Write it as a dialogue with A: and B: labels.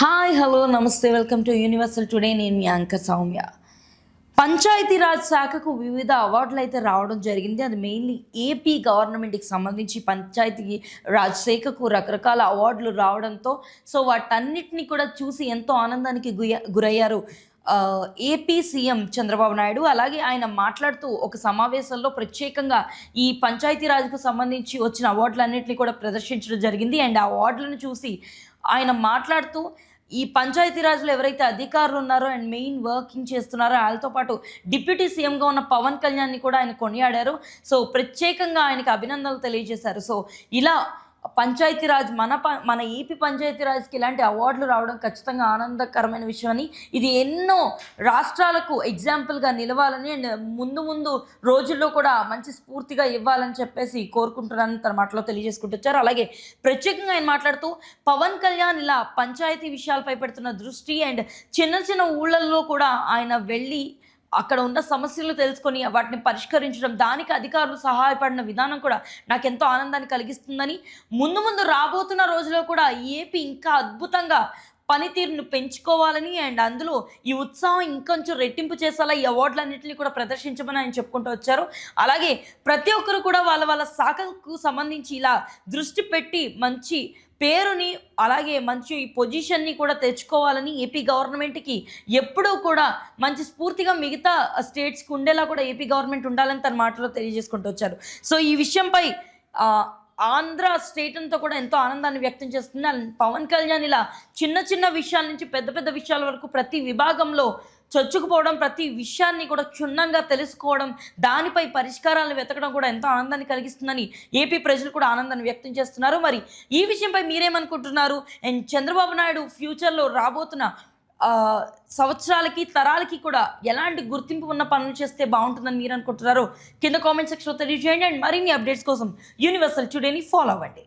A: Hi hello నమస్తే welcome to universal today. నేను మీ anchor Soumya. Panchayati Raj శాఖకు వివిధ అవార్డులు అయితే రావడం జరిగింది. అది మెయిన్లీ ఏపీ గవర్నమెంట్కి సంబంధించి పంచాయతీ రాజ్ శాఖకు రకరకాల అవార్డులు రావడంతో వాటన్నిటిని కూడా చూసి ఎంతో ఆనందానికి గురయ్యారు ఏపీ సీఎం చంద్రబాబు నాయుడు. అలాగే ఆయన మాట్లాడుతూ ఒక సమావేశంలో ప్రత్యేకంగా ఈ పంచాయతీరాజ్కు సంబంధించి వచ్చిన అవార్డులన్నింటినీ కూడా ప్రదర్శించడం జరిగింది. అండ్ ఆ అవార్డులను చూసి ఆయన మాట్లాడుతూ ఈ పంచాయతీరాజ్లో ఎవరైతే అధికారులు ఉన్నారో అండ్ మెయిన్ వర్కింగ్ చేస్తున్నారో వాళ్ళతో పాటు డిప్యూటీ సీఎంగా ఉన్న పవన్ కళ్యాణ్ని కూడా ఆయన కొనియాడారు. ప్రత్యేకంగా ఆయనకి అభినందనలు తెలియజేశారు. ఇలా పంచాయతీరాజ్ మన ఏపీ పంచాయతీరాజ్కి ఇలాంటి అవార్డులు రావడం ఖచ్చితంగా ఆనందకరమైన విషయం అని, ఇది ఎన్నో రాష్ట్రాలకు ఎగ్జాంపుల్గా నిలవాలని అండ్ ముందు రోజుల్లో కూడా మంచి స్ఫూర్తిగా ఇవ్వాలని చెప్పేసి కోరుకుంటున్నానని తన మాటలో తెలియజేసుకుంటూ వచ్చారు. అలాగే ప్రత్యేకంగా ఆయన మాట్లాడుతూ పవన్ కళ్యాణ్ ఇలా పంచాయతీ విషయాలపై పెడుతున్న దృష్టి అండ్ చిన్న ఊళ్ళల్లో కూడా ఆయన వెళ్ళి అక్కడ ఉన్న సమస్యలు తెలుసుకొని వాటిని పరిష్కరించడం, దానికి అధికారులు సహాయపడిన విధానం కూడా నాకు ఎంతో ఆనందాన్ని కలిగిస్తుందని, ముందు రాబోతున్న రోజుల్లో కూడా ఏపీ ఇంకా అద్భుతంగా పనితీరును పెంచుకోవాలని అండ్ అందులో ఈ ఉత్సాహం ఇంకొంచెం రెట్టింపు చేసేలా ఈ అవార్డులన్నింటినీ కూడా ప్రదర్శించమని ఆయన చెప్పుకుంటూ వచ్చారు. అలాగే ప్రతి ఒక్కరు కూడా వాళ్ళ శాఖకు సంబంధించి ఇలా దృష్టి పెట్టి మంచి పేరుని అలాగే మంచి పొజిషన్ని కూడా తెచ్చుకోవాలని, ఏపీ గవర్నమెంట్కి ఎప్పుడూ కూడా మంచి స్ఫూర్తిగా మిగతా స్టేట్స్కి ఉండేలా కూడా ఏపీ గవర్నమెంట్ ఉండాలని తన మాటలో తెలియజేసుకుంటూ వచ్చారు. ఈ విషయంపై ఆంధ్ర స్టేట్ అంతా కూడా ఎంతో ఆనందాన్ని వ్యక్తం చేస్తుంది. పవన్ కళ్యాణ్ ఇలా చిన్న విషయాల నుంచి పెద్ద విషయాల వరకు ప్రతి విభాగంలో చొచ్చుకుపోవడం, ప్రతి విషయాన్ని కూడా క్షుణ్ణంగా తెలుసుకోవడం, దానిపై పరిష్కారాలను వెతకడం కూడా ఎంతో ఆనందాన్ని కలిగిస్తుందని ఏపీ ప్రజలు కూడా ఆనందాన్ని వ్యక్తం చేస్తున్నారు. మరి ఈ విషయంపై మీరేమనుకుంటున్నారు? అండ్ చంద్రబాబు నాయుడు ఫ్యూచర్లో రాబోతున్న సంవత్సరాలకి తరాలకి కూడా ఎలాంటి గుర్తింపు ఉన్న పనులు చేస్తే బాగుంటుందని మీరు అనుకుంటున్నారో కింద కామెంట్ సెక్షన్లో తెలియజేయండి. అండ్ మరిన్ని అప్డేట్స్ కోసం యూనివర్సల్ టుడేని ఫాలో అవ్వండి.